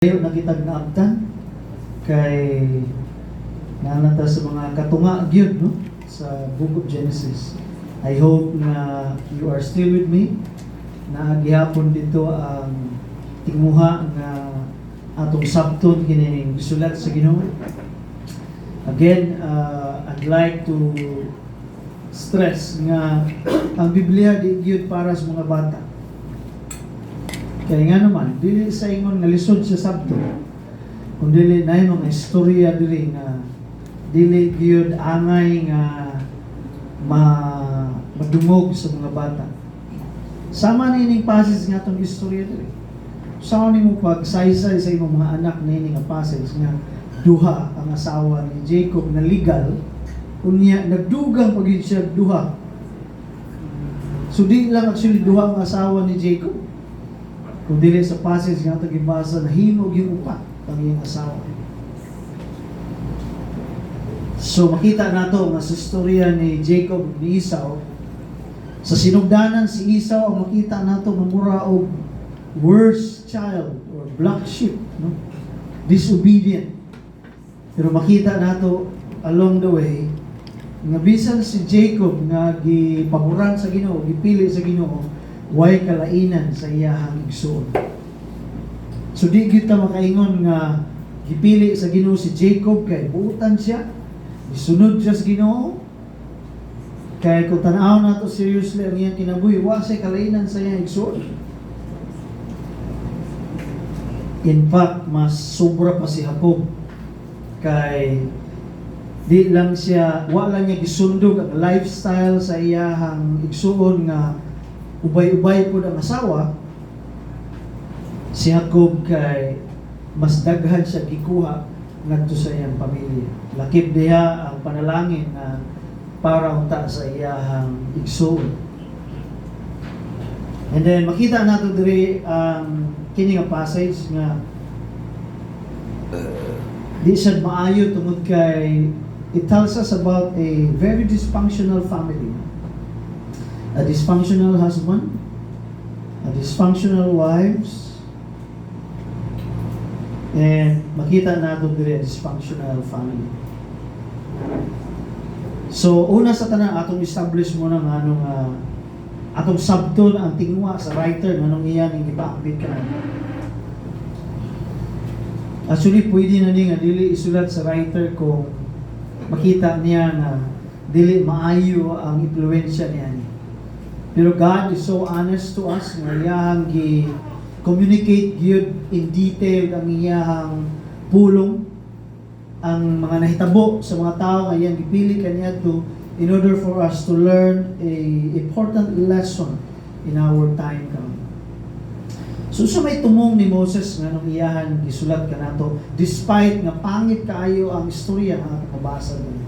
Ayaw na kitag naabtan kay nanata sa mga katunga gyud no sa Book of Genesis. I hope na you are still with me. Na gihapon dito ang tinguha nga atong sabton kining gisulat sa Ginoo. Again, I'd like to stress nga ang Biblia di gyud para sa mga bata. Kaya nga naman, dili sa ingon nga lisod sa sabto. Kung dili na mga istorya dili nga dili gyud angay nga madungog sa mga bata. Sama nining passage nga tong istorya dili. Sama nimo pagsaysay sa imong mga anak nining nga passage nga duha ang asawa ni Jacob na legal unya nagdugang pagid siya duha. So di lang actually duha ang asawa ni Jacob. Kung dili sa passage nga ito gibasa, nahimog yung upat ang iyong asawa. So makita nato nga sa istorya ni Jacob ni Esau, sa sinugdanan si Esau ang makita nato nga mura og worst child or black sheep, no? Disobedient. Pero makita nato along the way nga bisan si Jacob nga gipaboran sa Ginoo, gipili sa Ginoo, way kalainan sa iyahang igsoon. So di kita makaingon nga gipili sa Ginoo si Jacob kay buutan siya, isunod siya sa Ginoo. Kay kung tanaw nato seriously ang iyang kinabuhi, wa siya kalainan sa iyang igsoon. In fact, mas sobra pa si Jacob kay di lang siya, wa lang niya gisundog ang lifestyle sa iyahang igsoon nga ubay-ubay po ang asawa. Si Jacob kay mas daghan siya gikuha ngadto sa iyang pamilya. Lakip diha ang panalangin na para unta sa iyahang igsoon. And then makita nato diri ang kini nga passage nga di siya maayo tungod kay it tells us about a very dysfunctional family. A dysfunctional husband, a dysfunctional wives, and makita nato diri a dysfunctional family. So una sa tanan atong establish mo ng atong sabton ang tingwa sa writer nganong iya ning gipaakbit kanang. Actually pwede na ni nga dili isulat sa writer kung makita niya na dili maayo ang impluwensya niya. Pero God is so honest to us nga iyahang gi-communicate gyud in detail ang iyahang pulong ang mga nahitabo sa mga tao nga iyang gipili kaniya to in order for us to learn a important lesson in our time now. So sa may tumong ni Moses nga nung iyahan gisulat kanato despite nga pangit kaayo ang istorya nga nabasa mo.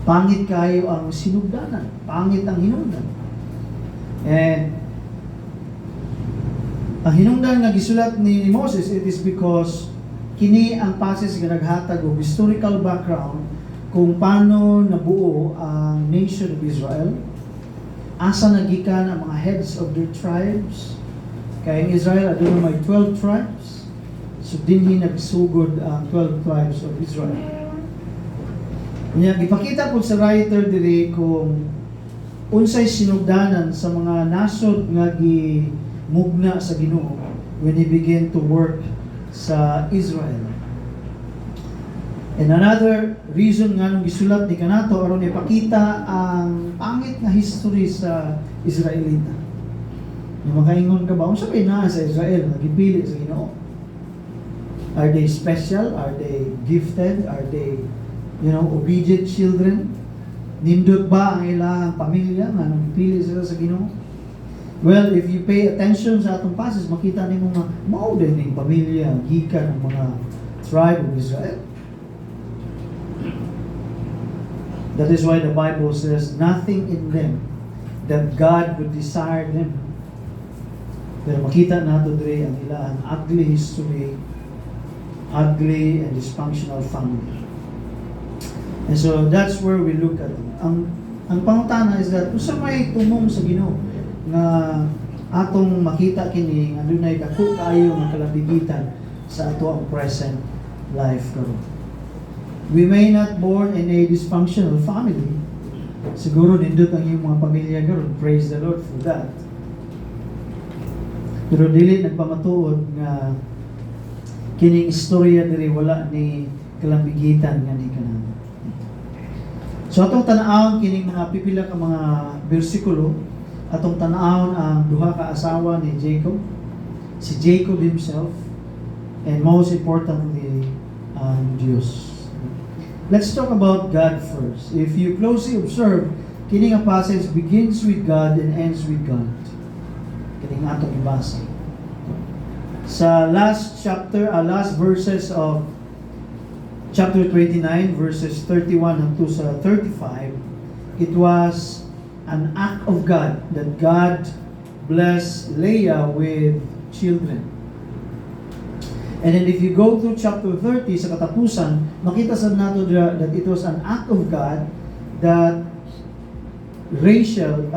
Pangit kaayo ang sinugdanan, pangit ang hinungdan. And ang hinungdan nga gisulat ni Moses, it is because kini ang passage nga naghatag og historical background kung paano nabuo ang nation of Israel, asa nagikan ang mga heads of their tribes. Kay in Israel aduna may 12 tribes, so dinhi nagsugod ang 12 tribes of Israel. Nya gipakita po sa writer diri kung unsay sinugdanan sa mga nasod nga gimugna sa Ginoo when he began to work sa Israel. And another reason nga nung gisulat ni kanato aron ipakita ang pangit nga history sa Israelita. Yung makaingon ka ba unsa bay naa sa Israel nga gipili sa Ginoo? Are they special? Are they gifted? Are they, obedient children? Nindot ba ang ilang pamilya nga nang pili sila sa Ginoo? Well, if you pay attention sa atong passage, makita nimo nga mao din ning pamilya gikan ng mga tribe of Israel. That is why the Bible says nothing in them that God would desire them. Pero makita nato diri ang ilang ugly history, ugly and dysfunctional family. And so that's where we look at it. Ang pangutana is that usa may tumong sa Ginoo nga atong makita kini nga dunay dako kaayo nga kalabigitan sa ato ang present life karon. We may not born in a dysfunctional family. Siguro nindot ang iyong mga pamilya karon. Praise the Lord for that. Pero dili nagpamatuod nga kining istorya diri wala ni kalambigitan nga ni kanang. So atong tan-awon kining mga pipila ka mga bersikulo, atong tan-awon ang duha ka asawa ni Jacob, si Jacob himself, and most importantly ang Diyos. Let's talk about God first. If you closely observe, kining nga passage begins with God and ends with God. Kining atong ibasa. Sa last verses of chapter 29, verses 31 hangtod sa 35, it was an act of God that God blessed Leah with children. And then if you go to chapter 30 sa katapusan, makita sa nato that it was an act of God that Rachel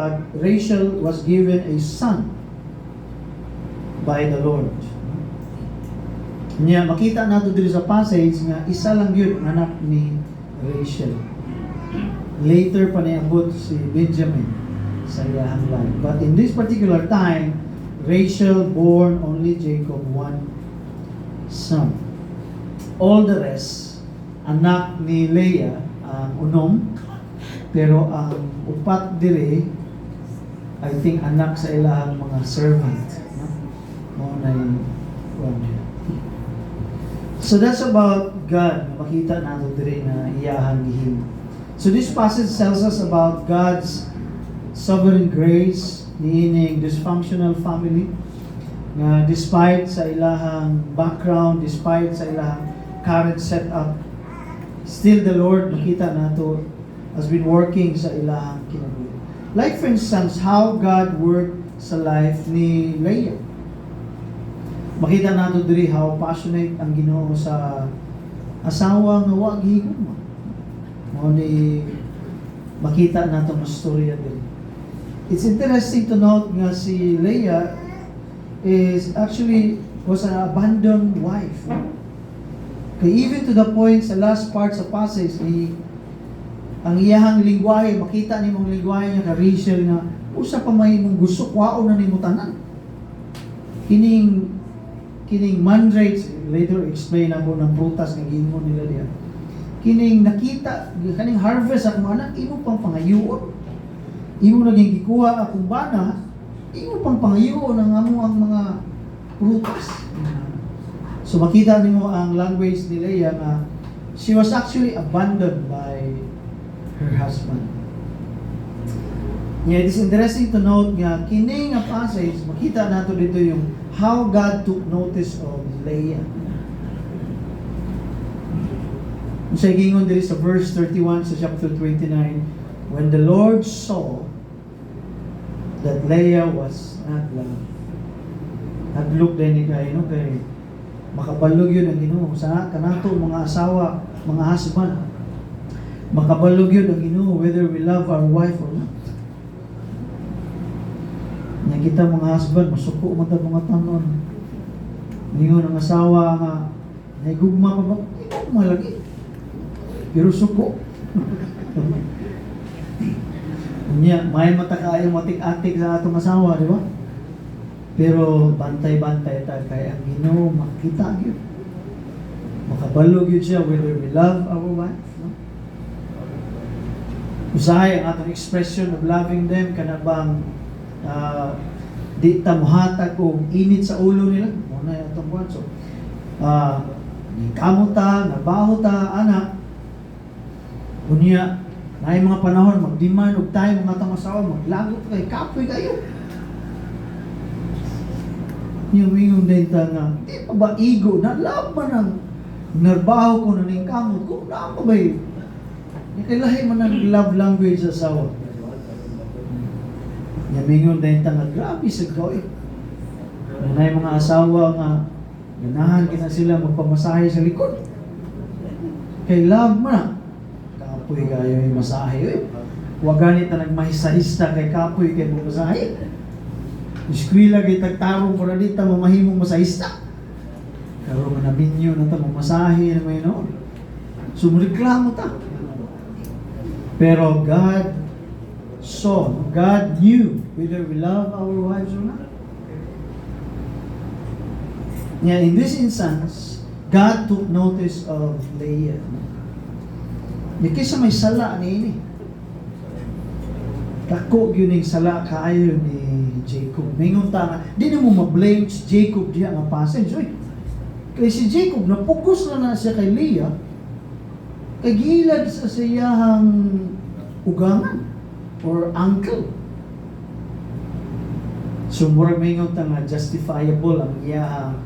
was given a son by the Lord. Niya makita nato dito sa passage nga isa lang yun ang anak ni Rachel. Later pa niabot si Benjamin sa iyang life. But in this particular time, Rachel born only Jacob one son. All the rest, anak ni Leah ang unom, pero ang upat dire, I think anak sa ilahang mga servant. No? So that's about God. Makita nato dire na iyahang gihimo. So this passage tells us about God's sovereign grace, niining dysfunctional family, nga despite sa ilahang background, despite sa ilahang current setup, still the Lord, makita nato, has been working sa ilahang kinabuhi. Like for instance, how God worked sa life ni Leah. Makita nato diri how passionate ang Ginoo sa asawa nga wa gihigugma. Mao ni makita nato ang storya diri. It's interesting to note nga si Leah was an abandoned wife. Okay, even to the point sa last part sa passage, ang iyahang lingwahe, makita ni mong lingwahe niya ka Rachel nga, usa pa may mong gusto, kwaon na ni mo tanan. Kining mandrakes, later explain ako ng prutas nga gingon nila diya. Kining nakita, kaning harvest akong anak, imo pang pangayoon. Imo naging gikuha akong bana, imo pang pangayoon ang amo ang mga prutas. So makita nimo ang language ni Leah nga she was actually abandoned by her husband. Yeah, it is interesting to note nga kini nga passage makita nato dito yung how God took notice of Leah. Sa gingon diri sa verse 31 sa chapter 29, when the Lord saw that Leah was not loved. Nag-look din ni kayo, no? Kay makabalog yun ang Ginoo sa kanato mga asawa, mga husband. Makabalog yun ang Ginoo whether we love our wife or not. Nya kita mga husband, masuko man ta mga tanon. Ngayon ang asawa nga naigugma pa ba? Igugma lagi. Pero suko. Nya may mata kaayo matik-atik sa atong asawa, di ba? Pero bantay-bantay ta kay ang Ginoo makita gyud. Makabalog gyud siya whether we love our wife, no? Usahay ang atong expression of loving them kana bang di ta mohatag og init sa ulo nila. Mo na atong buwan. So kamot ta, nabaho ta, anak. Unya na mga panahon magdemand og tayo mga atong asawa maglagot kay kapoy kayo. Yung denta nga, di pa ba ego, nalab man ang narbaho ko na ning kamot ko, na pa ba yun? Kailahi man ang love language sa asawa. Yung denta nga, grabe sa gawin. Nanay mga asawa nga, ganahan kita sila magpamasahe sa likod. Kay love man na, kapoy kayo yung masahe. Huwag ganit na nagmahista-hista kay kapoy kay masahe. Eskwela kay tagtarong ko na dito mamahimong masahista. Karoon nga nabinyo na ito, mamasahe na may noon. So, reklamo ta. Pero God saw, God knew whether we love our wives or not. Yeah, in this instance, God took notice of Leah. Yung kisa may sala ni ini. Tako yun yung sala kaayo ni Jacob. Mingon ta nga, di na mo ma-blame si Jacob diya nga passage. Oy, kay si Jacob, napugos na siya kay Leah, kay gilad sa siyahang ugangan or uncle. So, murag mingon ta nga, justifiable ang iyahang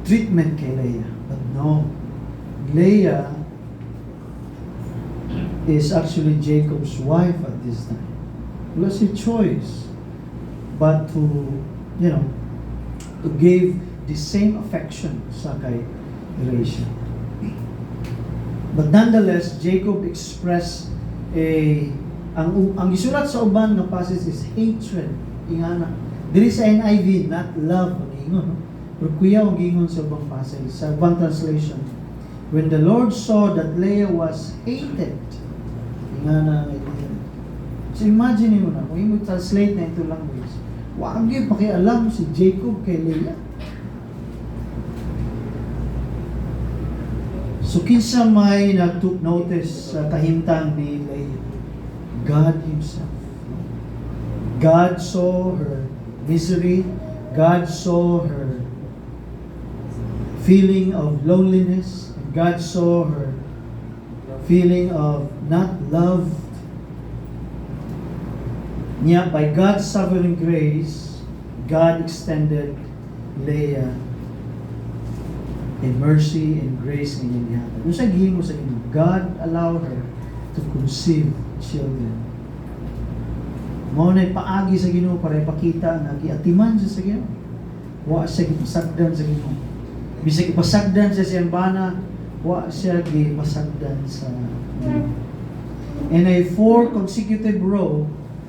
treatment kay Leah. But no, Leah is actually Jacob's wife at this time. Wala si choice but to, to give the same affection sa kay Rachel. But nonetheless, Jacob expressed ang gisulat sa uban ng passage is hatred. Ingana. Diri sa NIV, not love ang ingon. No? Pero kuya ang ingon sa ubang passage, sa ubang translation. When the Lord saw that Leah was hated, ingana. So imagine mo na, kung mo translate na ito language, wag yun pakialam si Jacob kay Leah. So kinsa may nag-took notice sa kahimtang ni Leah? God Himself. God saw her misery. God saw her feeling of loneliness. God saw her feeling of not loved. Niya, by God's sovereign grace, God extended Leah in mercy and grace ng niya. Kung sa gihimo sa inyo, God allowed her to conceive children. Mao na paagi sa Ginoo para ipakita na giatiman siya sa Ginoo. Wa siya gipasagdan sa Ginoo. Bisag ipasagdan siya sa siyambana, wa siya gipasagdan sa Ginoo. In a 4 consecutive row,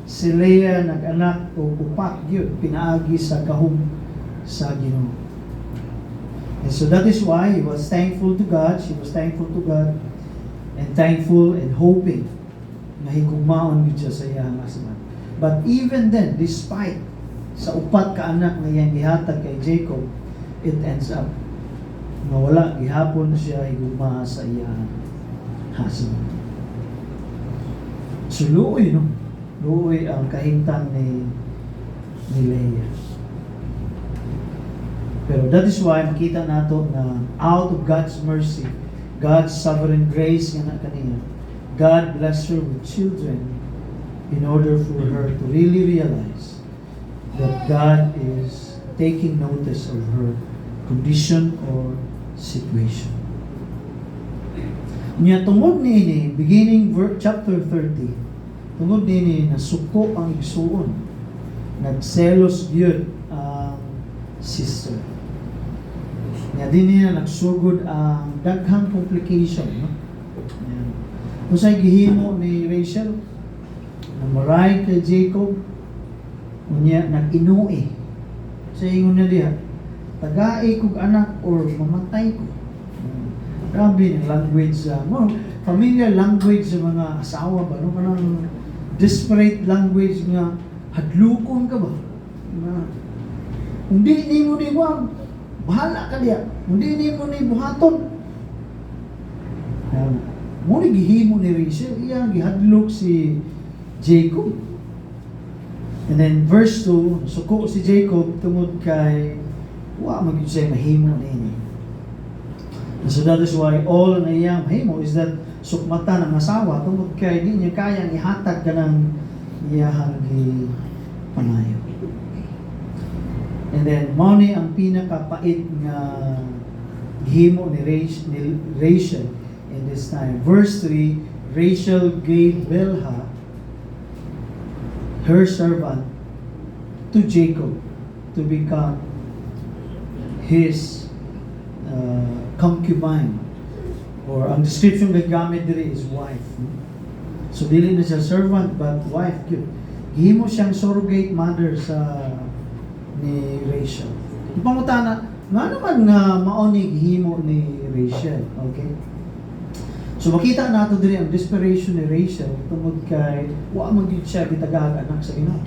si Leah nag-anak o upat yun, pinaagi sa kahum sa Ginoo. And so that is why he was thankful to God, she was thankful to God, and thankful and hoping na higugmaon gid siya sa iyang husband. But even then, despite sa upat ka anak na iyang gihatag kay Jacob, it ends up na wala gihapon siya higugma sa iyang husband. So luoy, no? Luoy ang kahimtang ni Leah. Pero that is why makita nato na out of God's mercy, God's sovereign grace nga na kaniya, God blessed her with children in order for her to really realize that God is taking notice of her condition or situation. Niya tungod niini, beginning chapter 30, tungod niini na suko ang igsuon, nagselos gyud ang sister. Niya din niya nagsugod ang daghang complication, no? Yan. Kung sa'y gihimo ni Rachel, na maray kay Jacob, niya nag-inuwi. Sa ingon niya diha, tagai kog anak or mamatay ko. Grabe ng language, familiar language sa mga asawa ba? No? Kanang desperate language nga, hadlukon ka ba? Kung di mo ni wag, bahala ka diya. Kung di mo ni buhaton. Muna gihimo ni Rachel, iyang gihadlok si Jacob. And then verse 2, suko si Jacob tungod kay wa magyud siya mahimo niini. And so that is why all na iyang mahimo is that sukmata ng asawa tungod kay di niya kayang ihatag kanang iyahang panayo. And then money ang pinakapait nga gihimo ni Rachel in this time. Verse 3, Rachel gave Bilhah, her servant, to Jacob to become his concubine, or ang description na gamit diri is wife. So dili na siya servant but wife. Gihimo siyang surrogate mother sa ni Rachel. Ipangutana, nga naman nga maonig himo ni Rachel, okay? So makita nato diri ang desperation ni Rachel tungod kay wa man gyud siya gitagag anak sa Ginoo.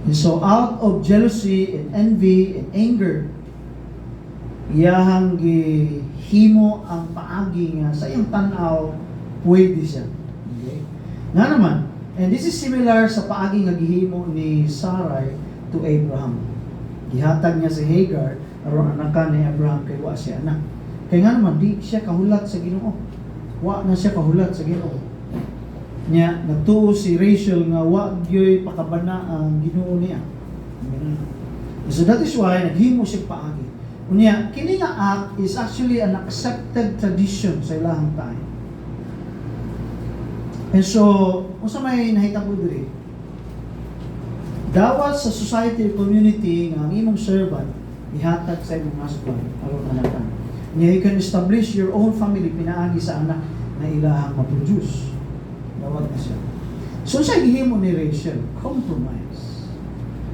And so out of jealousy and envy and anger, iyahang gihimo ang paagi nga sa iyang tan-aw pwede siya. Okay? Nga naman, and this is similar sa paagi nga gihimo ni Sarai to Abraham. Gihatag niya si Hagar aron anakan ni Abraham kay wa siya anak. Kay nga naman di siya kahulat sa Ginoo. Wa na siya kahulat sa Ginoo. Nya nagtuo si Rachel nga wa gyoy pakabana ang Ginoo niya. So that is why naghimo siya paagi. Unya kini nga act is actually an accepted tradition sa ilahang time. And so unsa may nahitabo diri? Dawat sa society or community nga ang imong servant ihatag sa imong husband aron anakan. Nya you can establish your own family pinaagi sa anak na ilahang ma-produce. Dawat na siya. So sa gihimo ni Rachel, compromise.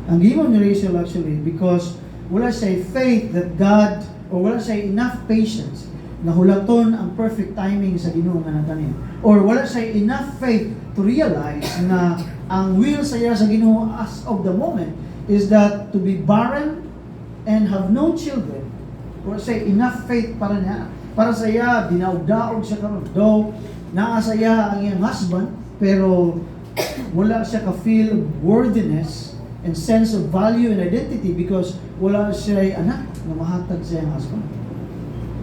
Ang gihimo ni Rachel actually because wala siya faith that God or wala siya enough patience na hulaton ang perfect timing sa Ginoo nga natanim. Or wala siya enough faith to realize na ang will sa iya sa Ginoo as of the moment is that to be barren and have no children. Wala siya enough faith para niya. Para sa iya, dinaog-daog siya karon. Though, naa sa iya ang iyang husband, pero wala siya ka-feel worthiness and sense of value and identity because wala siya anak na mahatag sa iyang husband.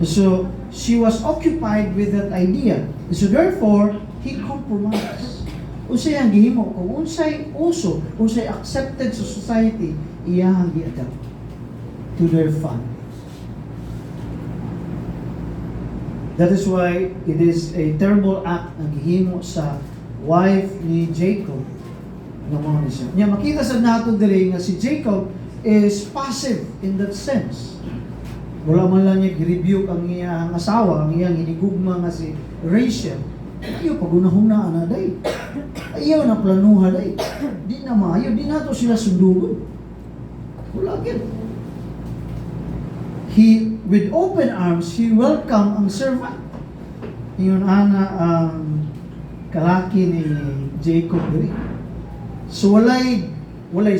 So, she was occupied with that idea. So, therefore, he compromised. Unsay ang gihimo, kung unsay uso, unsay accepted sa society, iyahang gi-adapt to their family. That is why it is a terrible act na gihimo sa wife ni Jacob na mga niya. Nya makita sa nato diri nga si Jacob is passive in that sense. Wala man lang niya gi-rebuke ang iyang asawa, ang iyang hinigugma nga si Rachel. Ayaw pagunahuna na day. Ayaw na planuha day. Di na maayo, di na to sila sundugon. Wala gid. He, with open arms, he welcomed ang servant. Yun ana ang kalaki ni Jacob diri. So walay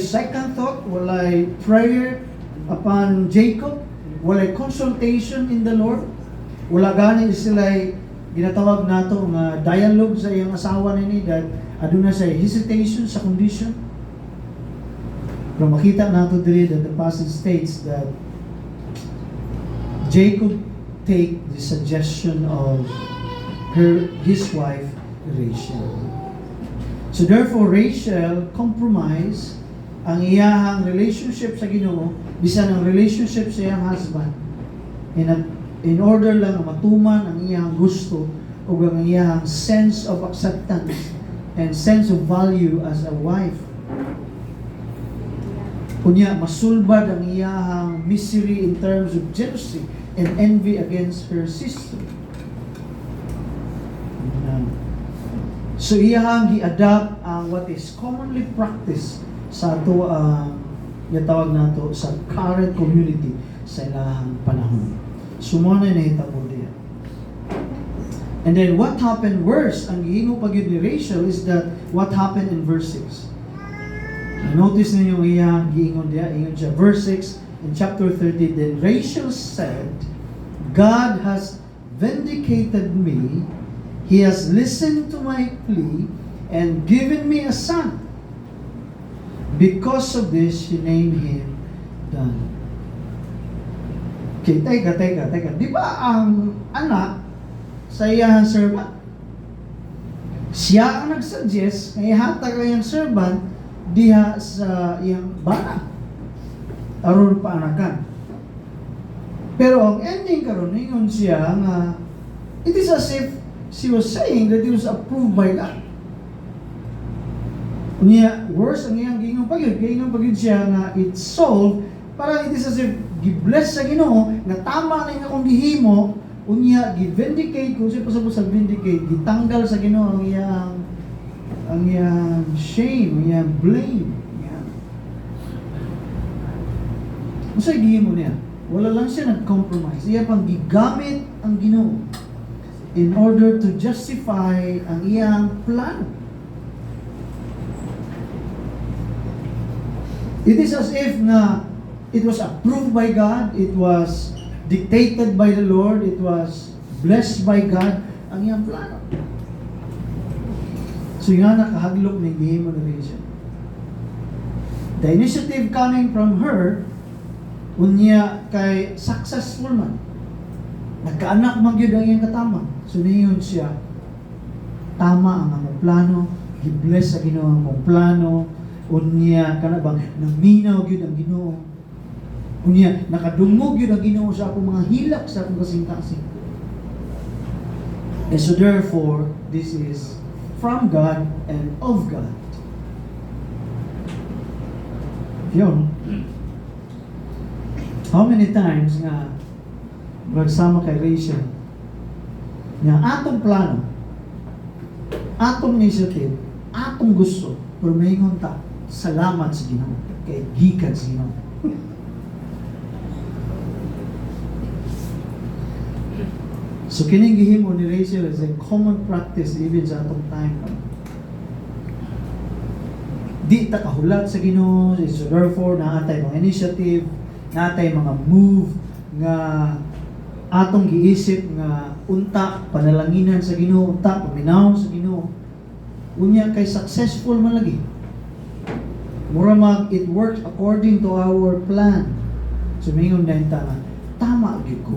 second thought, walay prayer upon Jacob, walay consultation in the Lord. Wala gani sila ginatawag nato nga dialogue sa iyang asawa nini that aduna sa hesitation sa condition. Pero makita nato diri that the passage states that Jacob take the suggestion of his wife Rachel. So therefore Rachel compromise ang iyahang relationship sa Ginoo bisan ang relationship sa iyang husband in order lang matuman ang iyahang gusto o ang iyahang sense of acceptance and sense of value as a wife. Kunya masulbad ang iyahang misery in terms of jealousy and envy against her sister. So iyahang gi-adapt ang what is commonly practiced sa ato tawag nato sa current community sa ilahang panahon. Sumuna na hitabo diya. And then what happened worse, ang gihimo pa gyud ni Rachel is that what happened in verse 6. Notice ninyo iyang giingon diya, ingon siya verse 6 in chapter 30, then Rachel said, God has vindicated me. He has listened to my plea and given me a son. Because of this, she named him Dan. Okay, teka. Di ba ang anak sa iyang servant? Siya ang nagsuggest na ihatag ang iyang servant diha sa iyang bana. Aron paanakan. Pero ang ending karon ingon siya nga it is as if she was saying that it was approved by God. Unya, worse ang iyang gingon pagyud, kay ingon pagyud siya nga it's solved, parang it is as if gibless sa Ginoo nga tama na akong gihimo, unya gi-vindicate kung siya pasabot sa vindicate, gitanggal sa Ginoo ang iyang shame, ang iyang blame. Unsay gihimo niya? Wala lang siya nag-compromise. Iya pang gigamit ang Ginoo in order to justify ang iyang plano. It is as if na it was approved by God, it was dictated by the Lord, it was blessed by God ang iyang plano. So nga nakahaglok ni gihimo na rin siya. The initiative coming from her, unya kay successful man. Nagkaanak man gyud ang iyang katama. So niyon siya, tama ang among plano, gi-bless sa Ginoo ang among plano, unya kana bang naminaw gyud ang Ginoo. Unya nakadungog gyud ang Ginoo sa akong mga hilak sa akong kasing-kasing. And so therefore, this is from God and of God. Yun. How many times nga magsama kay Rachel nga atong plano, atong initiative, atong gusto, pero mayingon ta, salamat sa Ginoo, kay gikan sa Ginoo. So kining gihimo ni Rachel is a common practice even sa atong time. Di ta kahulat sa Ginoo, so therefore naatay mga initiative, naatay mga move nga atong giisip nga unta panalanginan sa Ginoo, unta paminaw sa Ginoo. Unya kay successful man lagi. Mura mag it works according to our plan. So mingon na ta nga tama gyud ko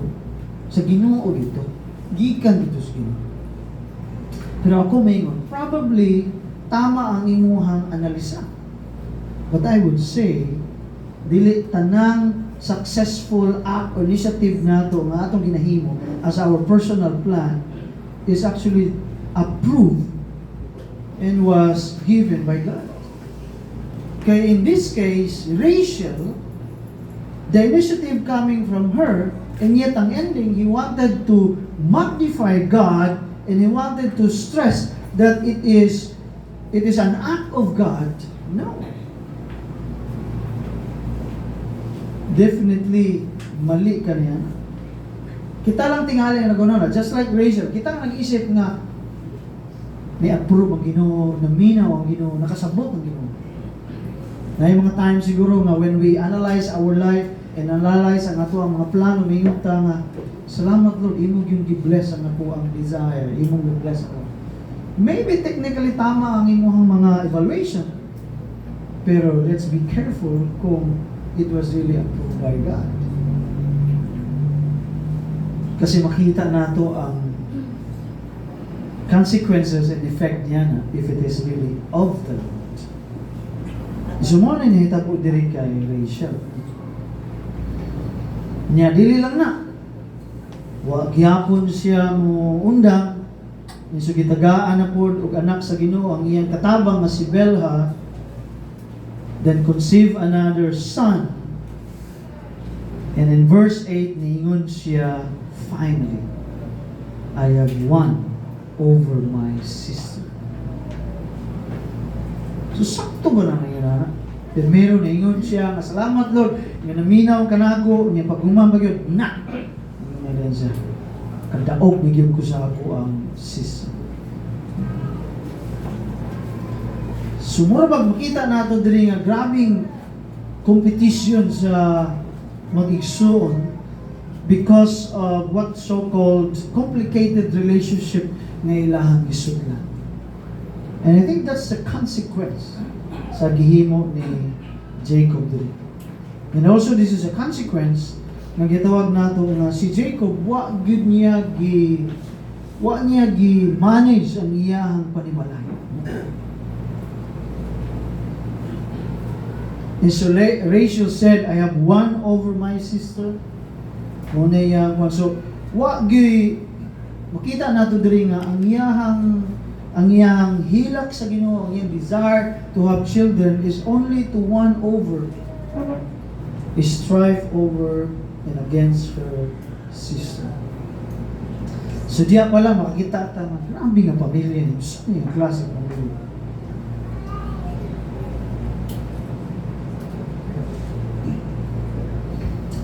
sa Ginoo dito. Gikan dito sa Ginoo. Pero ako mingon, probably tama ang imuhang analisa. But I would say dili tanang successful act or initiative nato nga atong ginahimo as our personal plan is actually approved and was given by God. Kaya in this case, Rachel, the initiative coming from her, and yet ang ending, he wanted to magnify God and he wanted to stress that it is an act of God. No. Definitely mali ka niya. Kita lang tingali na gano'n, just like Rachel, kita nga nag-isip nga may approve ang Ginoo, naminaw ang Ginoo, nakasabot ang Ginoo. Na yung mga times siguro nga when we analyze our life and analyze ang ato ang mga plano, may ta nga, salamat Lord, imong yung gi-bless ang ako ang desire, imong gi-bless ako. Maybe technically tama ang imong mga evaluation, pero let's be careful kung it was really approved by God. Kasi makita nato ang consequences and effect niya na if it is really of the Lord. Sumuna niya ita po diri kay Rachel. Niya dili lang na. Wa gyapon siya mo undang. Niso gitagaan na po og anak sa Ginoo ang iyang katabang nga si Bilhah, then conceive another son. And in verse 8, niingon siya, finally, I have won over my sister. So, sakto ba na nangyari? Pero niingon siya, salamat Lord, nga naminaw ka na ako, nga pag-umambag yun, na! Niingon siya, kadaog nigyan ko sa ako ang sister. Sumura pag makita nato diri nga grabing competition sa mag-igsoon because of what so-called complicated relationship nga ilahang gisudlan. And I think that's the consequence sa gihimo ni Jacob diri. And also this is a consequence nga gitawag nato nga si Jacob wa niya manage ang iyahang panimalay. And so Rachel said, I have won over my sister. So, makita nato diri nga ang iyahang hilak sa Ginoo, ang iyang desire to have children is only to won over, is strive over and against her sister. So diya pala makakita ta nga grabe nga pamilya ni gusto niya klase ng pamilya.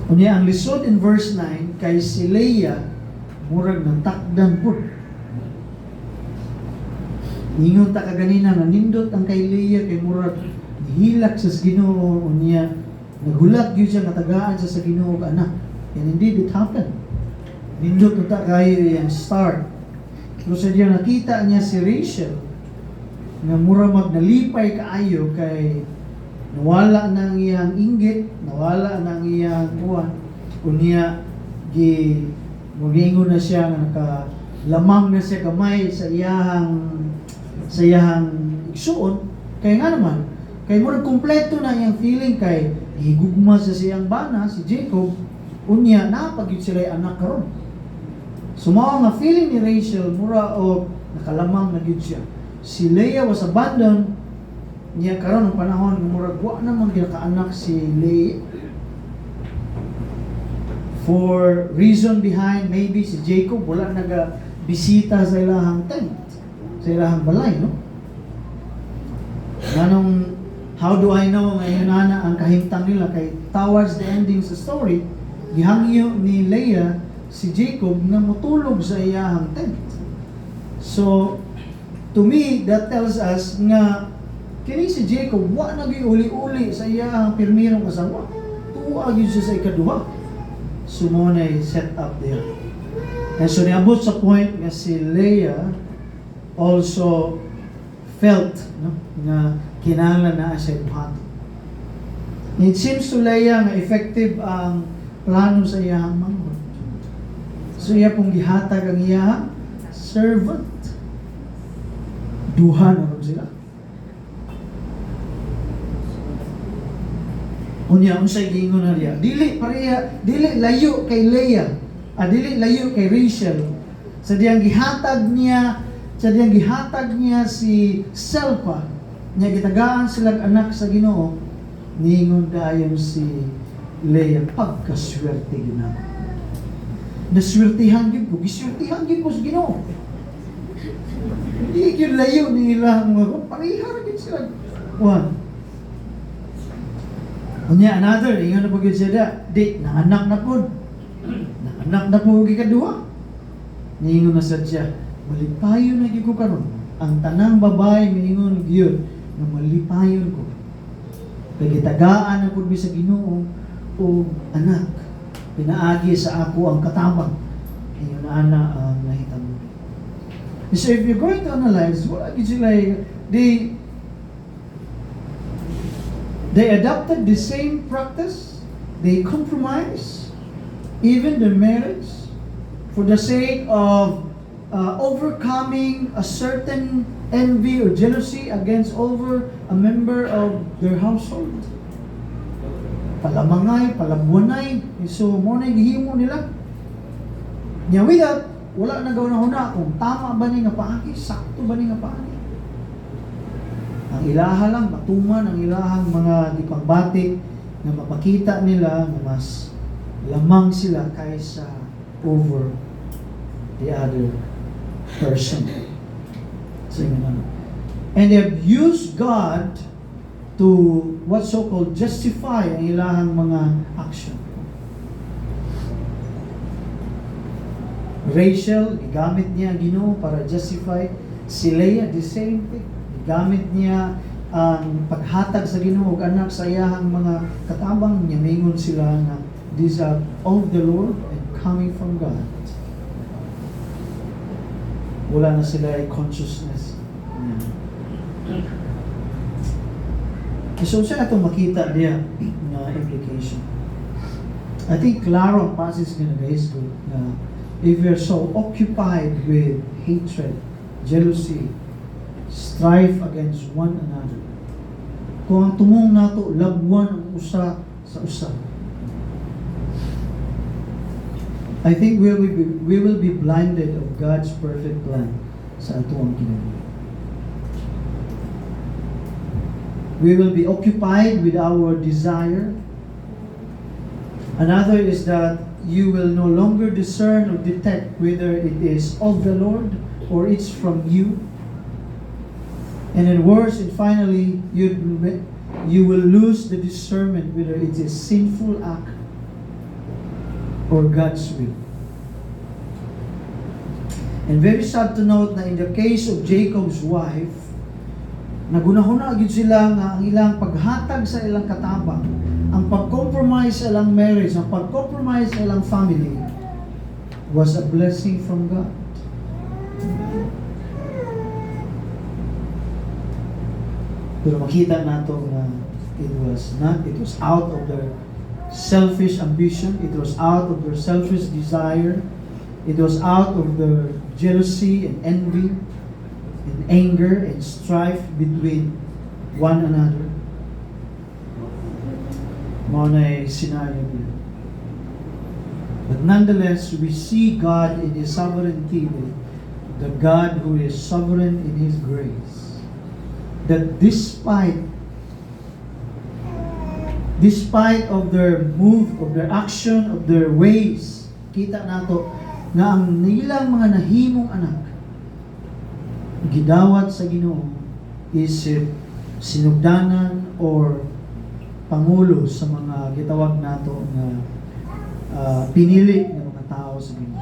Unya ang lisod in verse 9 kay si Leah murag natakdan pud. Ningon ta kaganina na nindot ang kay Leah kay murag hilak sa Ginoo unya naghulat gyud siya natagaan sa Ginoo ka anak. And indeed it happened. Nindot na ta kay ang start. Pero sa diya nakita niya si Rachel nga mura magnalipay kaayo kay nawala na ang iyang inggit, nawala na ang iyang kuwan, unya mugingon na siya nga nakalamang na siya kamay sa iyang igsuon, kay nga naman, kay murag kumpleto na iyang feeling kay higugma sa siyang bana, si Jacob, unya napagyud sila anak karon. So mao nga feeling ni Rachel mura o nakalamang na gyud siya. Si Leah was abandoned niya karon ng panahon ng murag wa naman kaanak si Leah. For reason behind maybe si Jacob wala naga bisita sa ilahang tent, sa ilahang balay, no? Nanong how do I know ngayon na ang kahimtang nila kay towards the ending sa story gihangyo ni Leah si Jacob nga motulog sa iyahang tent. So to me that tells us nga kini si Jacob wa nagi-uli-uli sa iyang pirmirong asawa. Tuwa gyud siya sa ikaduha. So mo na set up there. And so niabot sa point nga si Leah also felt no nga kinahanglan na siya buhaton. It seems to Leah nga effective ang plano sa iyang manghod. So iya pong gihatag ang iyang servant. Duha na ron sila. Unya unsay giingon na niya? Dili layo kay Leah, dili layo kay Rachel. Sa diyang gihatag niya si Selpa, nya gitagaan silang anak sa Ginoo, niingon dayon si Leah pagkaswerte Ginoo. Naswertihan gyud ko, giswertihan gyud ko sa Ginoo. Di gyud layo ni ilang mga parihar gyud sila. One. Unya another, ingon na pagod siya di, nanganak na po. Nanganak na po ikaduha. Niingon na siya, malipayon na ko karon. Ang tanang babae, niingon gyud na malipayon ko. Pagitagaan na po sa Ginoo o anak. Pinaagi sa ako ang katabang. Ingon na ana ang nahitabo. So if you're going to analyze, what is like, they adopted the same practice, they compromise, even the marriage, for the sake of overcoming a certain envy or jealousy against over a member of their household. Palamangay, palabuanay, so mo na gihimo nila. Nya with that, wala na gawin na huna kung tama ba ni nga paagi, sakto ba ni nga paagi. Ang ilaha lang, matuman ang ilahang mga dipangbatik na mapakita nila na mas lamang sila kaysa over the other person. So, and they have used God to what so-called justify ang ilahang mga action. Rachel, igamit niya ang Ginoo para justify. Si Leah, the same thing. Gamit niya ang paghatag sa Ginoo ug anak sa iyahang mga katabang niya, mingon sila na these are of the Lord and coming from God. Wala na sila ay consciousness. So siya itong makita niya na implication. I think klaro ang passage nga guys na if you're so occupied with hatred, jealousy, strife against one another. Kung ang tumong nato, labuan ang usa sa usa. I think we will be blinded of God's perfect plan sa atuang kinabuhi. We will be occupied with our desire. Another is that you will no longer discern or detect whether it is of the Lord or it's from you. And then worse, and finally, you will lose the discernment whether it is sinful act or God's will. And very sad to note na in the case of Jacob's wife, nagunahuna agad sila nga ang ilang paghatag sa ilang katabang, ang pag-compromise sa ilang marriage, ang pag-compromise sa ilang family was a blessing from God. Pero makita nato na it was out of their selfish ambition, it was out of their selfish desire, it was out of their jealousy and envy and anger and strife between one another. Mao na scenario niya. But nonetheless, we see God in His sovereignty, the God who is sovereign in His grace. That despite of their move, of their action, of their ways, kita nato nga ang nilang mga nahimong anak gidawat sa Ginoo isip sinugdanan or pangulo sa mga gitawag nato nga pinili ng mga tao sa Ginoo.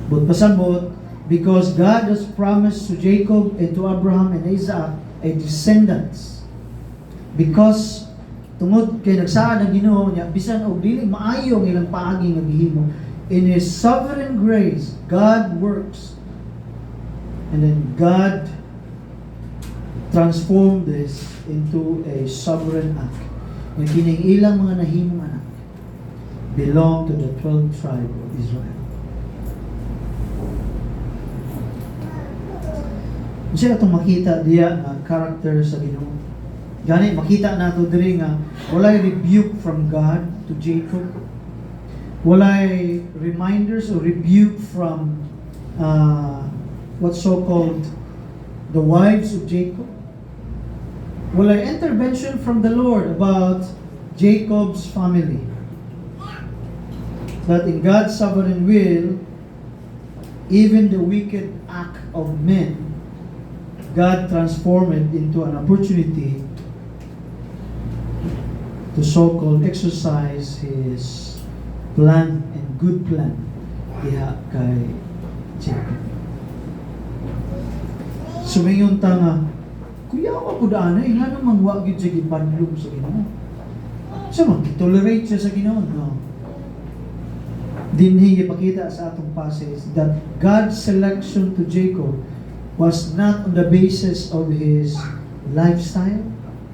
But pasabot, because God has promised to Jacob and to Abraham and Isaac a descendants, because tungod kay nagsaad ang Ginoo niya bisan og dili maayo ang ilang paagi nga gihimo, in His sovereign grace God works, and then God transformed this into a sovereign act. Nga kining ilang mga nahimong anak belong to the 12th tribe of Israel. Kasi itong makita diya nga character sa Ginoo. Gani makita nato diri nga walay rebuke from God to Jacob. Walay reminders or rebuke from what's so-called the wives of Jacob. Walay intervention from the Lord about Jacob's family. But in God's sovereign will, even the wicked act of men, God transformed it into an opportunity to so-called exercise His plan and good plan diha kay Jacob. Sumingon ta nga, kuyawa ko daan ay nga namang wag yun sa gipadlong sa Ginoo. So mag-tolerate siya sa Ginoo, no? Dinhi ipakita sa atong passage that God's selection to Jacob was not on the basis of his lifestyle,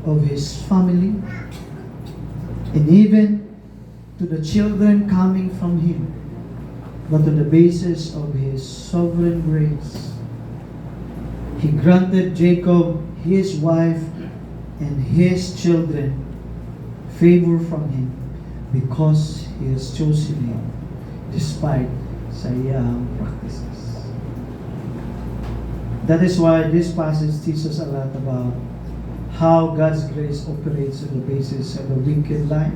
of his family, and even to the children coming from him, but on the basis of His sovereign grace. He granted Jacob, his wife, and his children favor from him because He has chosen him despite sa iyang practices. That is why this passage teaches a lot about how God's grace operates on the basis of a wicked life.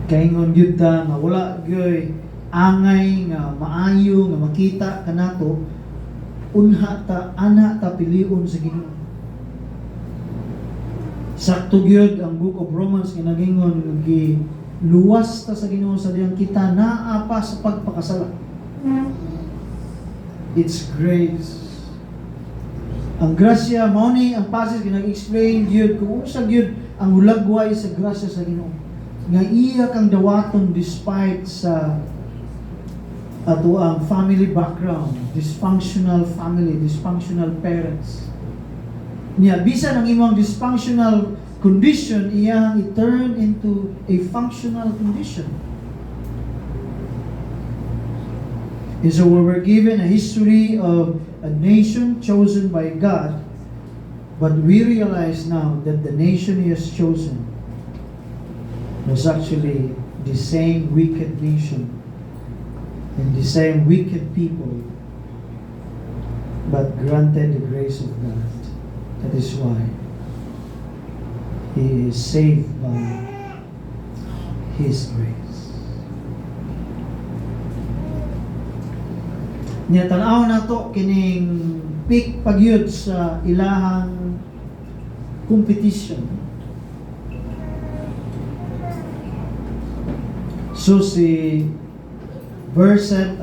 Kaingon gyud ta nga wala gyoy angay nga maayo nga makita kanato unha ta ana ta pilion sa Ginoo. Sakto gyud ang Book of Romans nga nagingon gi luwas ta sa Ginoo sa diyang kita naa pa sa pagpakasala. It's grace. Ang grasya mao ni ang passage nga nag-explain gyud kung unsa gyud ang hulagway sa grasya sa Ginoo. Nga iya kang dawaton despite sa ato ang family background, dysfunctional family, dysfunctional parents. Niya bisan ang imong dysfunctional condition, iyang i-turn into a functional condition. And so we were given a history of a nation chosen by God, but we realize now that the nation He has chosen was actually the same wicked nation and the same wicked people, but granted the grace of God. That is why He is saved by His grace. Niya tanaw na to kining peak pagyud sa ilahang competition. So si verse 9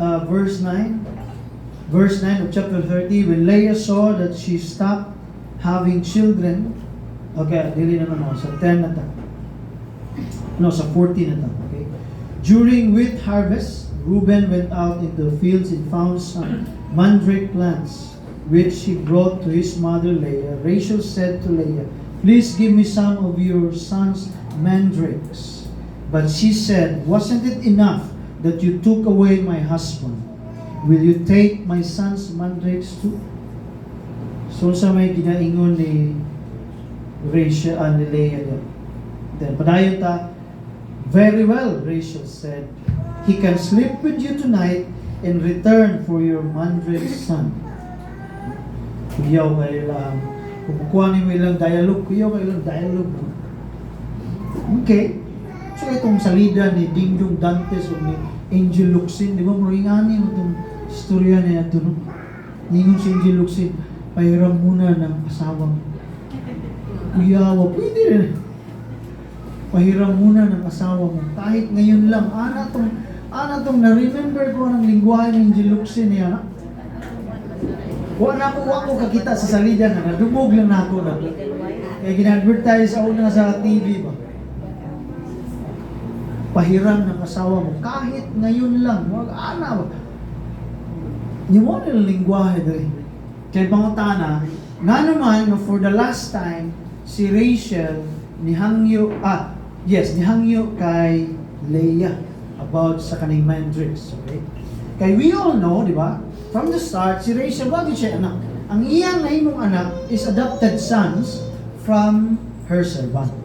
of chapter 30, when Leah saw that she stopped having children, okay, dili na naman, sa 10 na ta. No, sa 14 na ta, okay. During wheat harvest, Reuben went out into the fields and found some mandrake plants, which he brought to his mother Leah. Rachel said to Leah, "Please give me some of your son's mandrakes." But she said, "Wasn't it enough that you took away my husband? Will you take my son's mandrakes too?" So sa may ginaingon ni Rachel ni Leah. Then padayon ta, "Very well," Rachel said. "He can sleep with you tonight in return for your mandrake son." Kuyaw kayo lang. Kung kukuha niyo ilang dialogue, kuyaw kayo lang dialogue. Okay. So itong salida ni Dingdong Dantes o ni Angel Locsin, di ba maringani mo itong istorya niya ito, no? Ningon si Angel Locsin, "Pahiram muna ng asawa mo." Kuyawa, pwede rin. Pahiram muna ng asawa mo. Kahit ngayon lang, ana tong na-remember ko ng lingwahe ng Angel Locsin niya, na? Wala ko kakita sa salida na, nadumog lang na ako na. Kaya gina-advertise ako na sa TV ba? Pahiram ng asawa mo, kahit ngayon lang, wag ana ba? Di mo nilang lingwahe dali. Kaya pangutana, nga naman, no, for the last time, si Rachel nihangyo kay Leah about sa kaning mandrakes, okay? Kay we all know, di ba? From the start, si Rachel, wag siya anak. Ang iyang nahimong anak is adopted sons from her servant.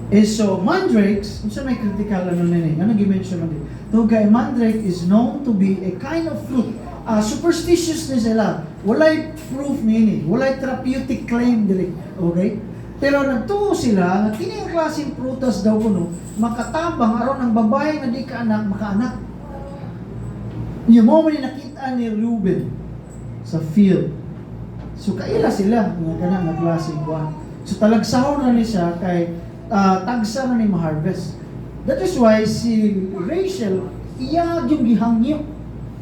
So mandrakes, unsa may critical ano nini? Ano gi-mention man din? So kay mandrake is known to be a kind of fruit. Superstitious ni sila. Walay proof nini, walay therapeutic claim dili. Okay? Pero nagtuo sila nga kini ang klaseng prutas daw kuno makatabang aron ang babae nga di ka anak makaanak. Yung mo man nakita ni Reuben sa field. So kaila sila nga kana nga klaseng kuan. So talagsahon na ni siya kay tagsa na ni ma-harvest. That is why si Rachel iyag yung gihangyo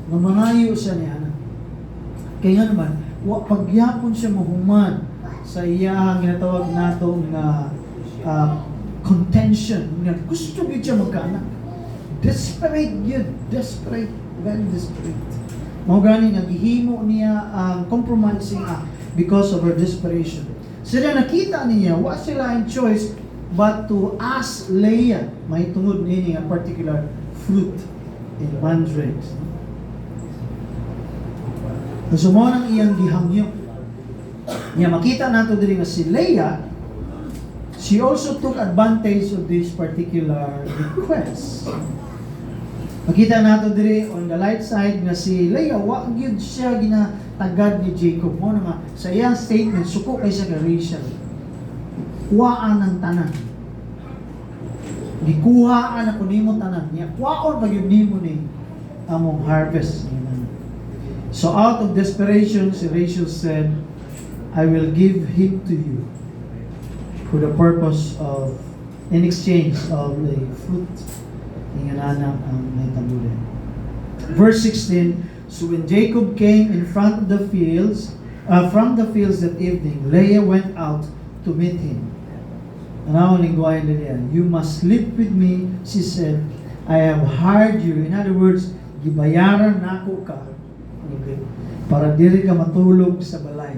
nga mangayo siya ni Hannah. Kaya naman, pagyapon siya mahuman sa iyang ginatawag nato nga contention nga gusto gid siya magkaanak. Desperate yun, desperate, very desperate. Mao gani nga gihimo niya ang compromising act because of her desperation. Sila nakita niya, wa sila in choice but to ask Leah, may tungod nini a particular fruit in mandrakes. So mo nang iyang gihangyo. Niya makita nato diri nga si Leah, she also took advantage of this particular request. Makita nato diri on the light side nga si Leah wa gyud siya ginatagad ni Jacob. Mo nga sa iyang statement suko kay siya kay Rachel. Kuhaan ang tanan. Gikuhaan ako nimo tanan. Niya kuhaon pag yun nimo ni among harvest. So out of desperation, si Rachel said, "I will give him to you for the purpose of, in exchange of the fruit." Inganana ang naitabulan. Verse 16, so when Jacob came in front of the fields, from the fields that evening, Leah went out to meet him. Ano ang lingwahe nila? "You must sleep with me," she said. "I have hired you." In other words, gibayaran nako ka. Okay. Para dili ka matulog sa balay.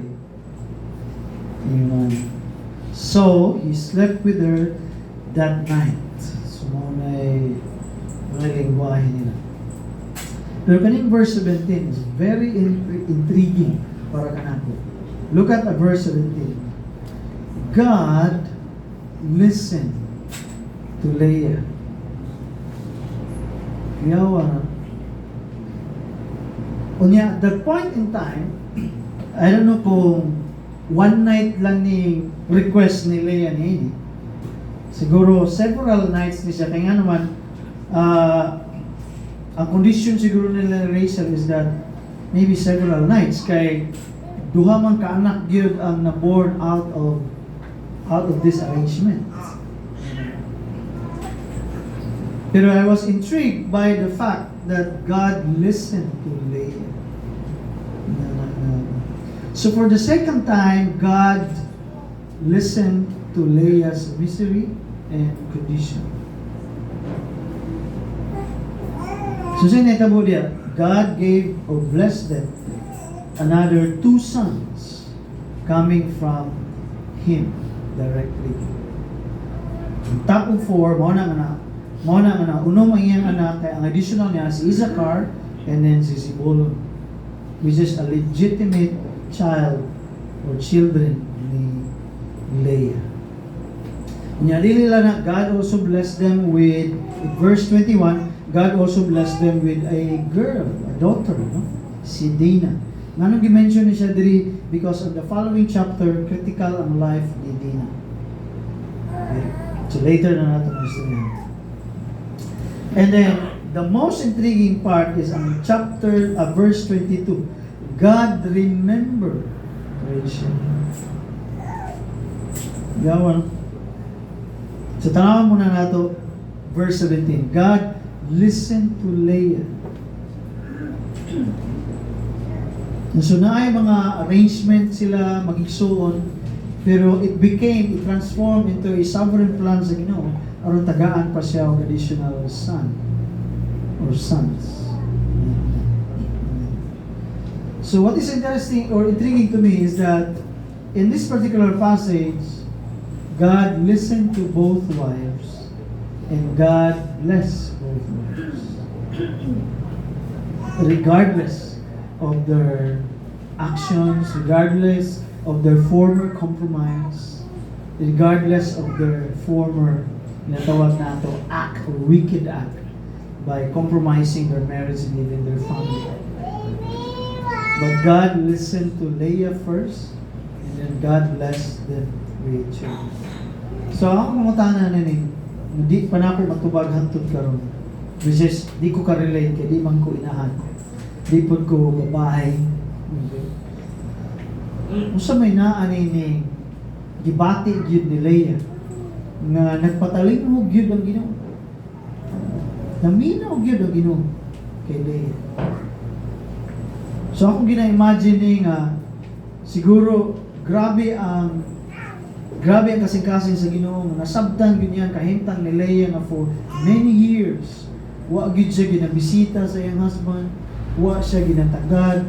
Amen. So, he slept with her that night. So, mga lingwahe nila. Pero kaning verse 17 is very intriguing para kanako. Look at verse 17. God listened to Leah. Yawa. Unya, at that point in time, I don't know kung one night lang ni request ni Leah ni siguro several nights ni siya. Kaya nga naman, ang condition siguro nila Rachel is that maybe several nights. Kay duha man ka anak gyud ang na-born out of this arrangement. Pero I was intrigued by the fact that God listened to Leah. So for the second time, God listened to Leah's misery and condition. So sinetabo dia, God gave or blessed them another 2 sons coming from Him directly. Ang top of 4, mo na nga unong ang iyang anak, kaya ang additional niya si Issachar and then si Zebulun, which is a legitimate child or children ni Leah. Dili lang na God also blessed them with, in verse 21, God also blessed them with a girl, a daughter, no? Si Dinah. Nganong gi-mention ni siya diri because of the following chapter, critical ang life ni Dinah. Okay. So later na natin mastinyan. And then, the most intriguing part is ang chapter, verse 22. God remembered Rachel. Gawan. So tanawan muna nato verse 17. God listened to Leah. So naay mga arrangement sila magigsuon, pero it transformed into a sovereign plan sa Ginoo aron tagaan pa siya og additional son or sons. So what is interesting or intriguing to me is that in this particular passage, God listened to both wives and God blessed both wives. Regardless of their actions, regardless of their former compromise, regardless of their former natawag nato act or wicked act by compromising their marriage and even their family. But God listened to Leah first, and then God blessed them with children. So ako mamutana na ni, hindi pa na ako matubag hantod karon. Which is, di ko ka-relate, kaya di man ko inahan. Di po ko babae. Usa may naani ni gibati gyud ni Leah nga nagpatalingog gyud ang Ginoo. Naminaw gyud ang Ginoo kay Leah. So akong gina-imagine nga siguro grabe ang kasing-kasing sa Ginoo nga nasabtan gyud niya kahimtang ni Leah nga for many years wa gyud siya ginabisita sa iyang husband, wa siya ginatagad.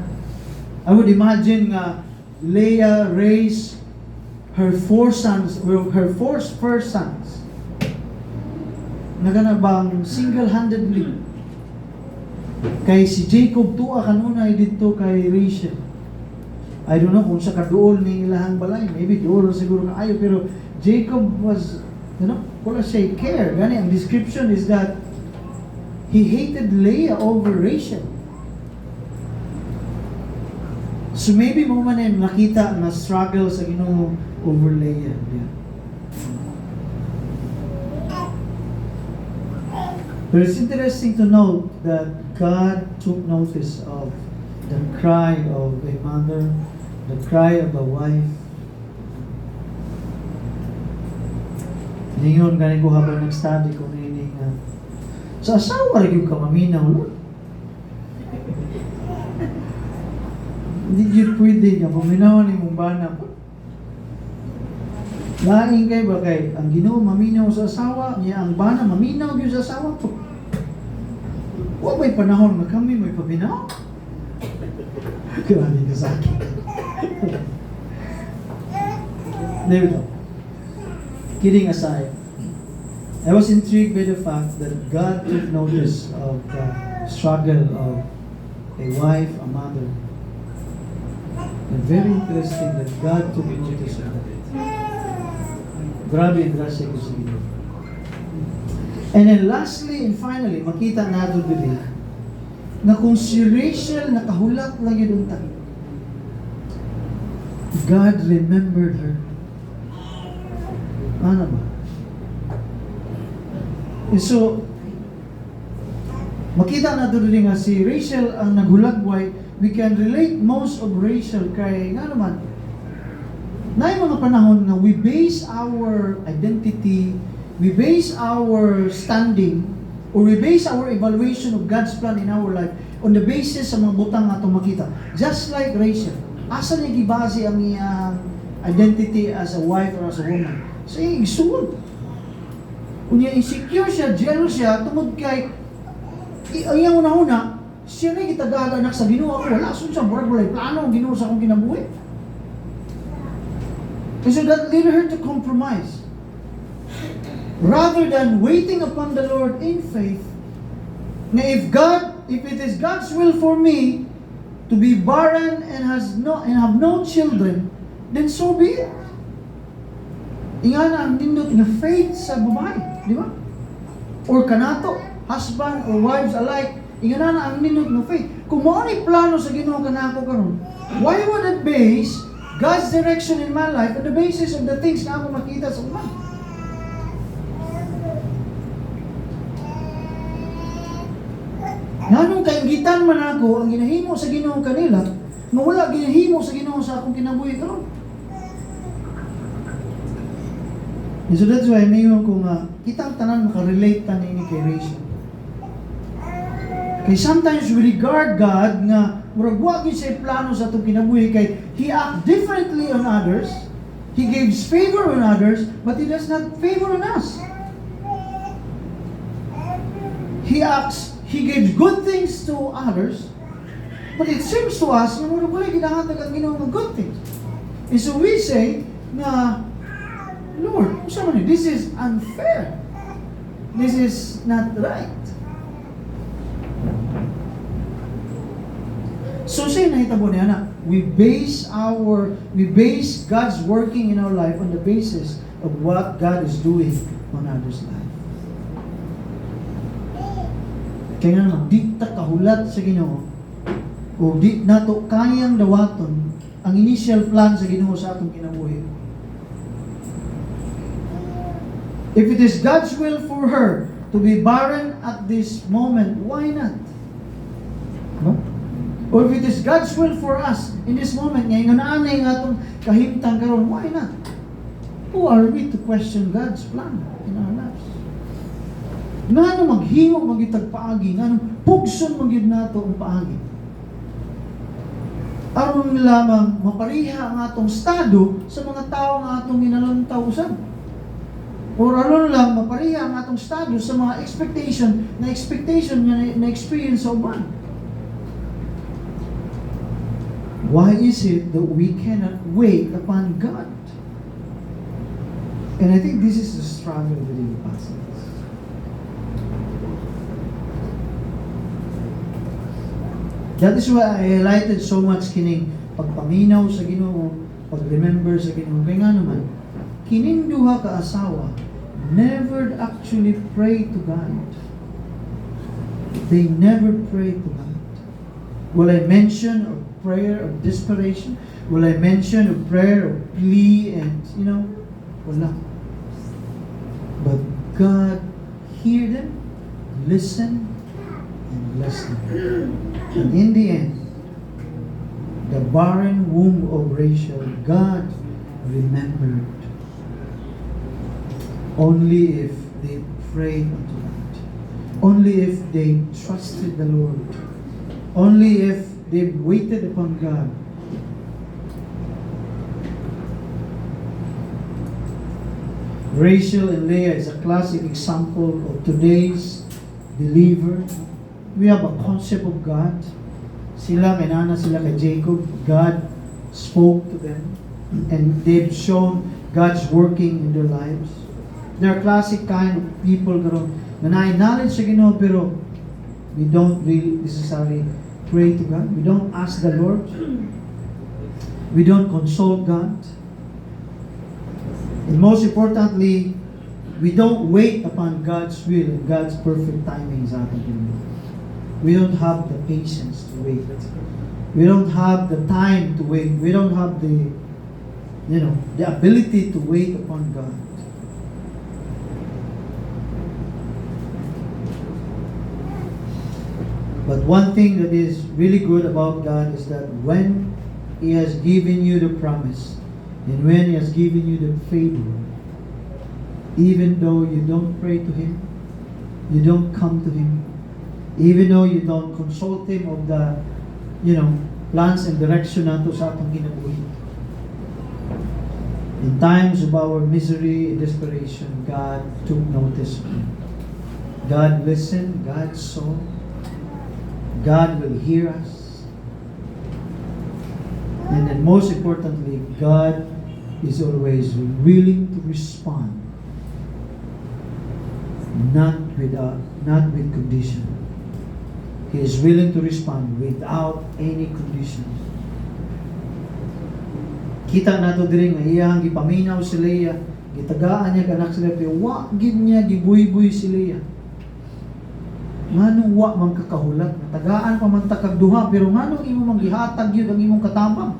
I would imagine nga Leah raised her 4 sons, her first sons. Naganabang single-handedly. Kay si Jacob tuwa kanunay dito kay Rachel. I don't know kung sa kaduol ni ilahang balay, maybe duol siguro na ayo, pero Jacob was, wala siya care. Gani ang description is that he hated Leah over Rachel. So maybe mo man ay nakita na struggle sa Ginoo over Leah. Yeah. But it's interesting to note that God took notice of the cry of a mother, the cry of a wife. Ningon galing ko habang nag-study ko nini nga sa asawa rin yung kamaminaw, Lord. Hindi yun pwede nga paminawan ni mong bana po. Laing kay ba kay ang Ginoo maminaw sa asawa niya, ang bana maminaw gyud sa asawa po. Wa may panahon nga kami may paminaw. Grabe ka sa akin. There kidding aside, I was intrigued by the fact that God took notice of the struggle of a wife, a mother. And very interesting that God took notice of it. Grabe ang grasya ko sa Ginoo. And then lastly and finally, makita nato dili na kung si Rachel nakahulak lang yun unta, God remembered her. Ano ba? And so, makita nato dili nga si Rachel ang naghulagway. We can relate most of Rachel kay nga naman na mga panahon na we base our identity, we base our standing Or we base our evaluation of God's plan in our life on the basis sa mga butang nga itong makita. Just like Rachel, asa niya gibase ang iyang identity as a wife or as a woman? Sa iyang igsuon. Kung niya insecure siya, jealous siya, tungod kay ang iyang una-una, siya na kitagaga anak sa Ginoo ako. Wala, sun siya, murag walay plano ang Ginoo sa akong kinabuhi. And so that led her to compromise. Rather than waiting upon the Lord in faith, na if it is God's will for me to be barren and have no children, then so be it. Ingana ang nindot na faith sa babae, di ba? Or kanato, husband or wives alike, ingana na ang nindot na faith. Kung mo ni plano sa Ginoo kanako karon, why would I base God's direction in my life on the basis of the things na ako makita sa uman? Nganong kaingitan man ako ang ginahimo sa Ginoo kanila, nga wala ginahimo sa Ginoo sa akong kinabuhi karon. And so that's why mayroon ko nga kitang tanan makarelate ta ni kay Rachel. Kay sometimes we regard God nga murag wa gyud siya plano sa atong kinabuhi kay He act differently on others. He gives favor on others, but He does not favor on us. He gives good things to others, but it seems to us na murag wala ginahatag ang Ginoo nga good things. And so we say na, Lord, this is unfair. This is not right. So say nahitabo niya na, we base God's working in our life on the basis of what God is doing on others' life. Kaya nga naman, di ta kahulat sa Ginoo o di nato kayang dawaton ang initial plan sa Ginoo sa atong kinabuhi. If it is God's will for her to be barren at this moment, why not? No? Or if it is God's will for us in this moment, ngayon na anay nga itong kahimtang karon, why not? Who are we to question God's plan in our lives? Nga maghimo magitag paagi, nga pugson magyud nato ang paagi. Aron lamang mapariha ang atong estado sa mga tao nga atong ginaluntaw usab. Or aron lang mapariha ang atong estado sa mga expectation na experience sa uban. Why is it that we cannot wait upon God? And I think this is the struggle within the pastors. That is why I highlighted so much kining pagpaminaw sa Ginoo, pag-remember sa Ginoo. Kaya nga naman, kining duha ka asawa never actually pray to God. They never pray to God. Will I mention a prayer of desperation? Will I mention a prayer of plea and, wala. But God hear them, listen, and bless them. And in the end, the barren womb of Rachel, God remembered. Only if they prayed unto God. Only if they trusted the Lord. Only if they waited upon God. Rachel and Leah is a classic example of today's believer. We have a concept of God. Sila, may nana sila kay Jacob. God spoke to them. And they've shown God's working in their lives. They're classic kind of people na na-acknowledge sa Ginoo pero we don't really necessarily pray to God. We don't ask the Lord. We don't consult God. And most importantly, we don't wait upon God's will and God's perfect timing sa ating Ginoo. We don't have the patience to wait. We don't have the time to wait. We don't have the ability to wait upon God. But one thing that is really good about God is that when He has given you the promise and when He has given you the favor, even though you don't pray to Him, You don't come to Him. Even though you don't consult Him of the, plans and direction nato sa atong kinabuhi. In times of our misery and desperation, God took notice. God listened, God saw, God will hear us. And then most importantly, God is always willing to respond, not with condition. He is willing to respond without any conditions. Kita nato diri nga iyang gipaminaw si Leah, gitagaan niya anak sila, pero wa gid niya gibuy-buy si Leah. Nganong wa man kakahulat, natagaan pa man takagduha, pero nganong imo man gihatag yun ang imong katambang?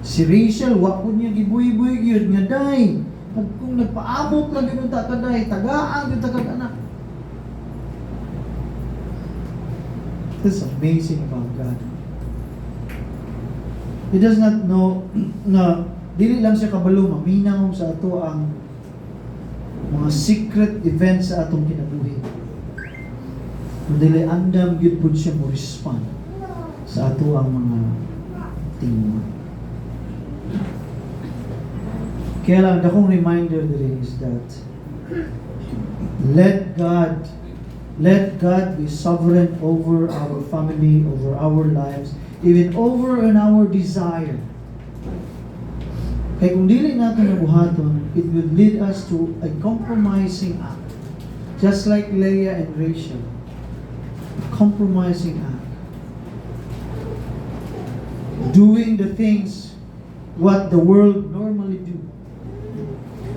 Si Rachel, wa po niya gibuy-buy yun, nga day, kung nagpaabot lang yun ta kaday, tagaan yun takag anak. This is amazing about God. He does not know na dili lang siya kabalo maminaw sa ato ang mga secret events sa atong kinabuhi. Dili andam gyud pud siya mo respond sa ato ang mga tingog. Kaya lang dakong reminder diri is that let God be sovereign over our family, over our lives, even over in our desire. Kaya kung dili natin nabuhaton, it would lead us to a compromising act. Just like Leah and Rachel. A compromising act. Doing the things what the world normally do.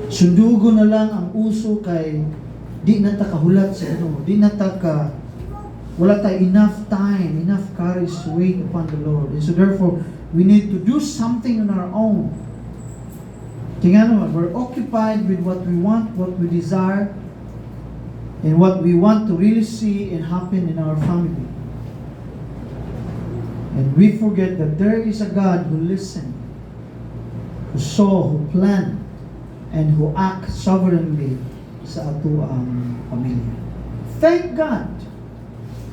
Sundugo na lang ang uso kay di na ta kahulat sa Ginoo, di na ta ka wala tayo enough time, enough courage to wait upon the Lord. And so therefore, we need to do something on our own. Tingnan naman, we're occupied with what we want, what we desire, and what we want to really see and happen in our family. And we forget that there is a God who listened, who saw, who planned, and who acts sovereignly sa ato ang pamilya. Thank God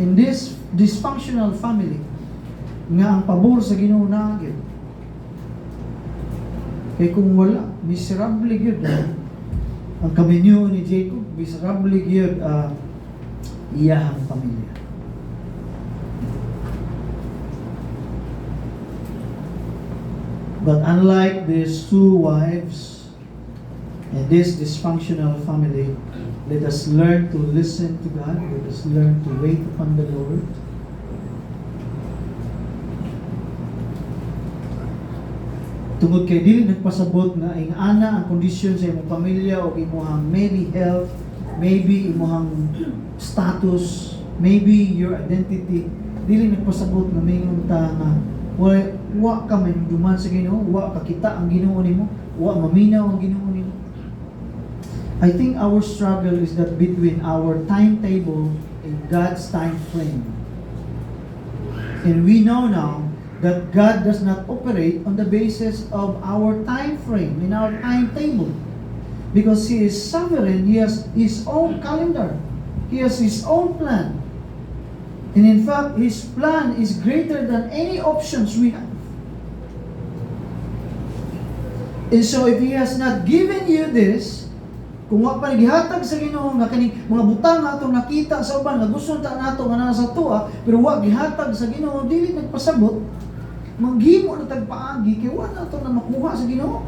in this dysfunctional family nga ang pabor sa Ginoo naagid. Kay kung wala, miserable gyud ang kaminyo ni Jacob, miserable gyud iyahang pamilya. But unlike these two wives and this dysfunctional family, let us learn to listen to God. Let us learn to wait upon the Lord. Tungod kay dili nagpasabot nga ing ana ang kondisyon sa imong pamilya o imong maybe health, maybe imong status, maybe your identity, dili nagpasabot nga mingon ta nga wa ka man duman sa Ginoo, wa kakita ang Ginoo nimo, wa maminaw ang Ginoo nimo. I think our struggle is that between our timetable and God's time frame. And we know now that God does not operate on the basis of our time frame, in our timetable. Because He is sovereign, He has His own calendar. He has His own plan. And in fact, His plan is greater than any options we have. And so if He has not given you this, kung wa pa gihatag sa Ginoo nga kaning mga butang nato nakita sa uban nga gusto ta nato nga nasa tuwa pero wa gihatag sa Ginoo, dili nagpasabot, manghimo na tagpaagi kay wa nato na makuha sa Ginoo.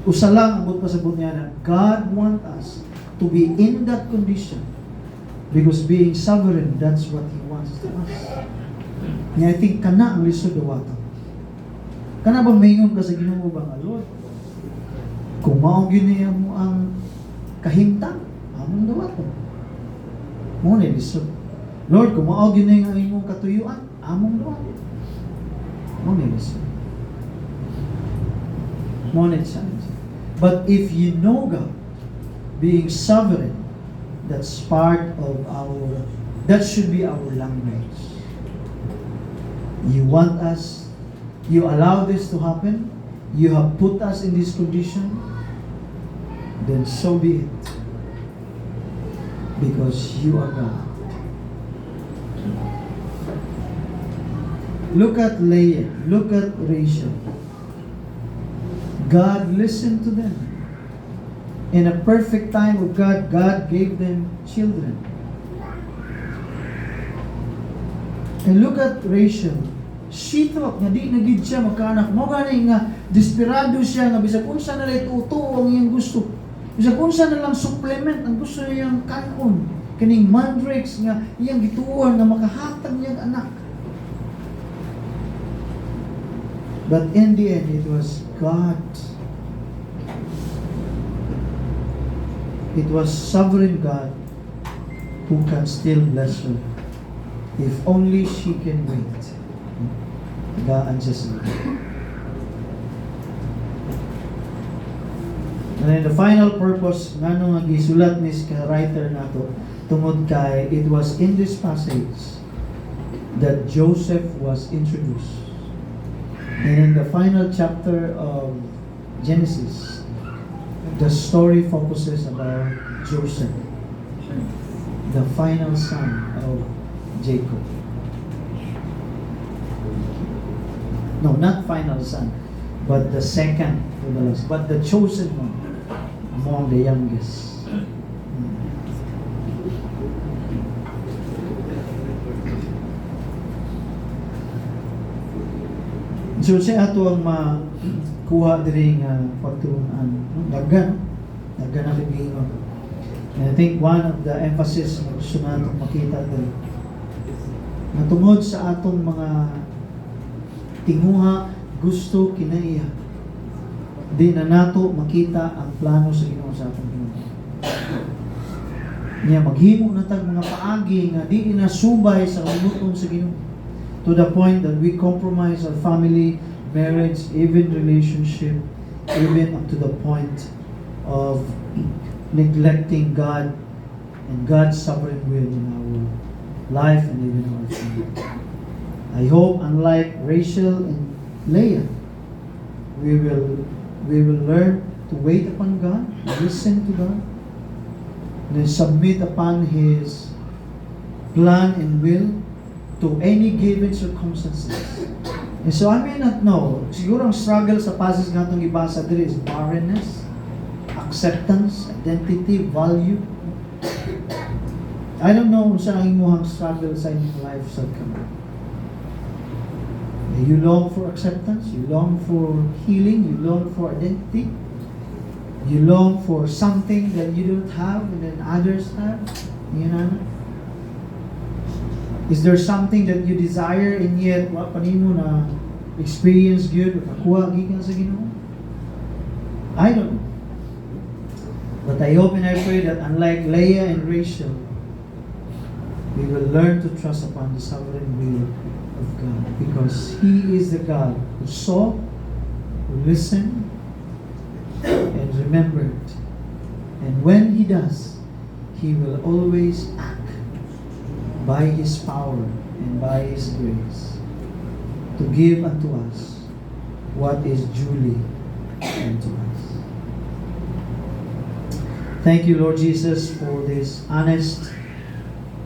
Usa lang ang pasabot niya na God want us to be in that condition because being sovereign, that's what He wants to us. Nga I think kana ang lisod dawaton. Kana ba maingon ka sa Ginoo ba nga Lord? Kung mao gyud mo ang kahimtang, among dawaton. Mo na lisod. Lord, kung mao gyud ang imong katuyuan, among dawaton. Mo na lisod. Mo na challenge. But if you know God being sovereign, that's part of that should be our language. You want us, you allow this to happen, you have put us in this condition, then so be it. because you are God. Look at Leah, look at Rachel. God listened to them. In a perfect time of God, God gave them children. And look at Rachel. She thought nga di nagid siya magkaanak. Mo gani nga desperado siya nga bisag unsa na lay tuto ang iyang gusto. Bisag unsa na lang supplement ang gusto niyang kanon. Kining mandrakes nga iyang gituon nga makahatag niyang anak. But in the end, it was God. It was sovereign God who can still bless her. If only she can wait. God and just and then the final purpose ngano nga gisulat ni sa writer nato tungod kay it was in this passage that Joseph was introduced. And in the final chapter of Genesis, the story focuses about Joseph, the final son of Jacob. No, not final son, but the second to the last, but the chosen one among the youngest. So siya ato ang makuha diri nga pagtuunan. Daghan ang giingon. And I think one of the emphasis na gusto natong makita diri matungod sa atong mga tinguha gusto kinaiya. Di na nato makita ang plano sa Ginoo sa atong Ginoo. Niya maghimo na tag mga paagi nga di na subay sa kalutom sa Ginoo. To the point that we compromise our family, marriage, even relationship, even up to the point of neglecting God and God's sovereign will in our life and even our family. I hope, unlike Rachel and Leah, we will learn to wait upon God, listen to God, and then submit upon His plan and will to any given circumstances. And so I may not know, siguro ang struggle sa passage nga itong ibasa dito is barrenness, acceptance, identity, value. I don't know kung saan ang imuhang struggle sa inyong life sa kamay. You long for acceptance, you long for healing, you long for identity, you long for something that you don't have and then others have. You know? Is there something that you desire and yet wa panimo na experience good o kakuha gikan sa Ginoo? I don't know. But I hope and I pray that unlike Leah and Rachel, we will learn to trust upon the sovereign will of God, because He is the God who saw, who listened, and remembered. And when He does, He will always act by His power and by His grace to give unto us what is duly unto us. Thank you, Lord Jesus, for this honest